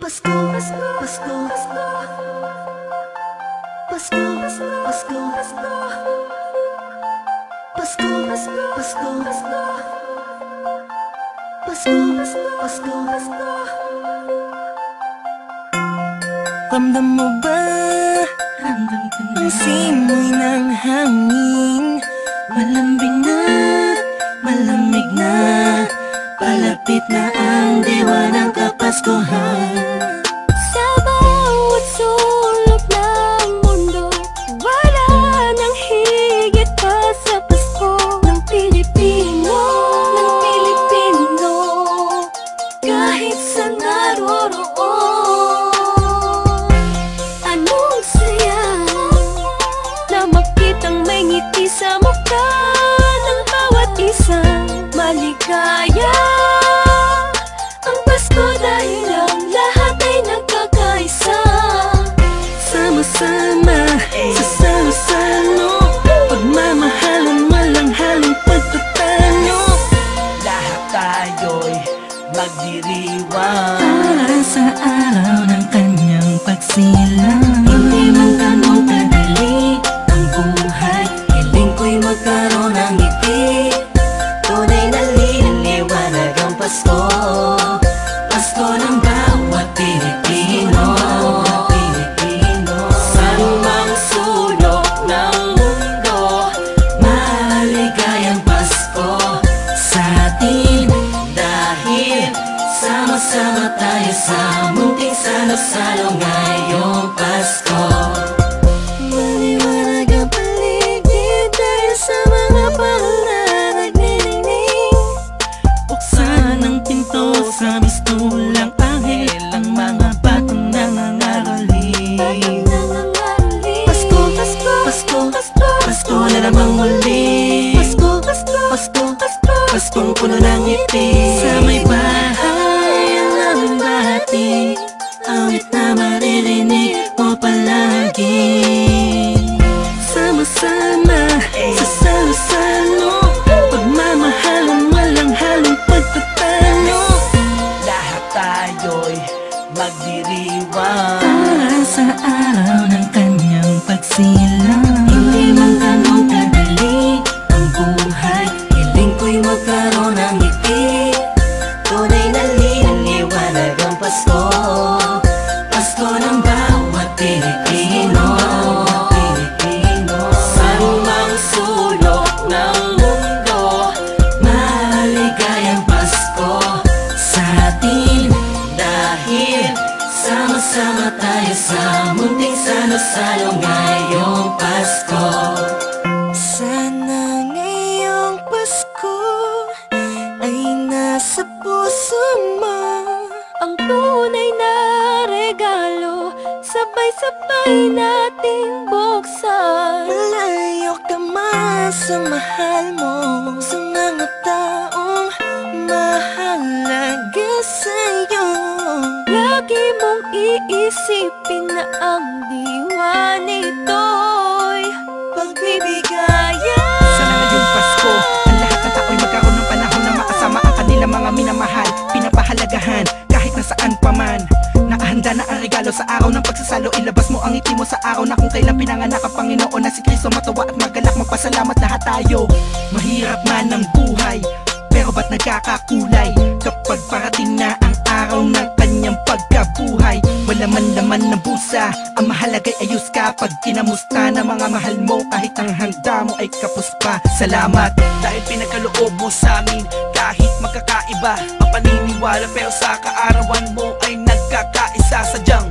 Pasko, Pasko, Pasko, Pasko, Pasko, Pasko, Pasko, Pasko, Pasko, Pasko, Pasko. Ramdam mo ba? Ramdam ko na ang simoy ng hangin. Malambing na, malamig na, palapit na ang diwa ng Kapaskuhan. Sa bawat sulok ng mundo, wala nang higit pa sa Pasko ng Pilipino, ng Pilipino. Kahit sa naroroon, anong saya na makitang may ngiti sa mukha ng bawat isang maligaya. Ang Pasko dahil ang lahat ay nagkakaisa, sama-sama sa salo-salo, pagmamahalan walang halong pagtatalo. Lahat tayo'y magdiriwang Para sa araw ng kanyang pagsilang. Hindi man ganun kadali ang buhay, hiling ko'y magkaroon ng ngiti. Tunay na liwanag ang Pasko, Pasko ng bawat Pilipino, Pilipino. Sa lumang sulok ng mundo, Maligayang Pasko sa atin, dahil sama-sama tayo sa munting salo-salo ngayong Pasko. Maliwanag ang paligid dahil sa mga paharan nagniningning. Buksan ang pinto sa mistulang anghel, ang mga batang nangangaroling. Pasko, Pasko, Pasko, Pasko, Pasko na namang muli. Pasko, Pasko, Pasko, Pasko, Paskong puno ng ngiti. Sa may bahay ang aming bati, awit na maririnig mo palagi. Sama-sama sa salo-salo, pagmamahalan walang halong pagtatalo. lahat tayo'y magdiriwang Para sa araw ng kanyang pagsilang. Hindi man ganun kadali ang buhay, hiling ko'y magkaroon ng ngiti. Tunay na liwanag ang Pasko, Pasko ng bawat Pilipino, Pilipino. Sa lumang sulok ng mundo, Maligayang Pasko sa atin, dahil sama-sama tayo sa munting salo-salo ngayong Pasko. Sana ngayong Pasko ay nasa puso mo ang tunay na regalo, sabay-sabay nating buksan. Malayo ka man sa mahal mo, sa mga taong mahalaga sa'yo. Lagi mong iisipin na ang diwa nito'y pagbibigayan. sana ngayong Pasko ang lahat ng tao'y magkaroon ng panahon na makasama ang kanilang mga minamahal, pinapahalagahan kahit nasaan pa man. Nakahanda na ang regalo sa araw ng pagsasalo, ilabas mo ang ngiti mo sa araw na kung kailan pinanganak ang Panginoon na si Kristo. Matawa at magalak, magpasalamat lahat tayo. Mahirap man ang buhay, pero ba't nagkakakulay kapag parating na ang araw ng kanyang pagkabuhay? Wala man laman ng busa, ang mahalaga'y ayos ka. Pag kinamusta na mga mahal mo, kahit ang handa mo ay kapos pa. Salamat dahil pinagkaloob mo sa amin, kahit magkakaiba ang paniniwala, pero sa kaarawan mo ay nagkakaisa. Sadyang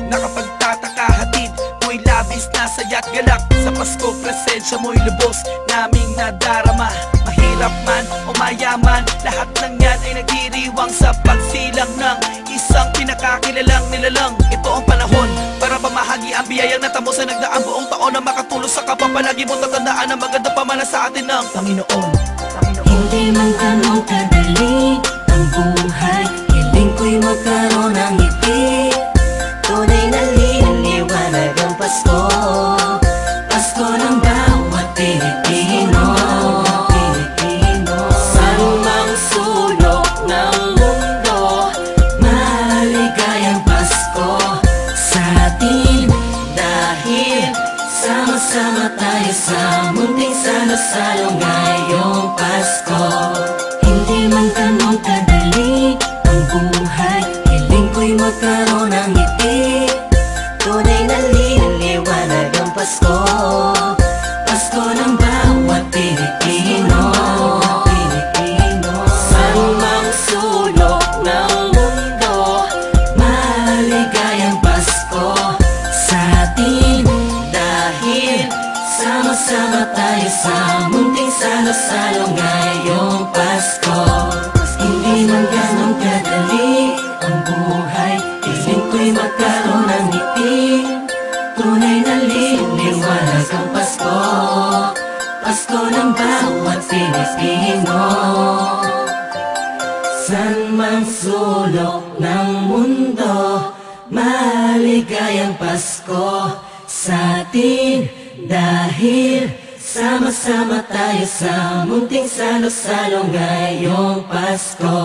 nakapagtataka, hatid mo'y labis na saya't galak. Sa Pasko presensya mo'y lubos naming nadarama. Mahirap man o mayaman, lahat ng yan ay nagdiriwang sa pagsilang ng isang pinakakilalang nilalang. Ito ang panahon para pamahagi ang biyayang natamo sa nagdaang buong taon, na makatulong sa kapwa. Palagi mo tatandaan ang maganda pamana sa atin ng Panginoon. Hindi man ganun kadali ang buhay, hiling ko'y magkaroon ng ngiti. Tunay na liwanag ang Pasko, Pasko ng bawat Pilipino, Pilipino. Sa lumang sulok ng mundo, Maligayang Pasko sa munting salo-salo ngayong Pasko. Hindi man ganun kadali ang buhay, hiling ko'y magkaroon ng ngiti. Tunay na liwanag ang Pasko, Pasko ng bawat Pilipino. Saan mang sulok ng mundo, maligayang Pasko sa atin. Dahil sama-sama tayo sa munting salo-salo ngayong Pasko. Hindi man ganun kadali ang buhay, hiling ko'y magkaroon ng ngiti. Tunay na liwanag ang Pasko, Pasko ng bawat Pilipino. San mang sulok ng mundo, maligayang Pasko sa atin. Dahil sama-sama tayo sa munting salo-salo ngayong Pasko.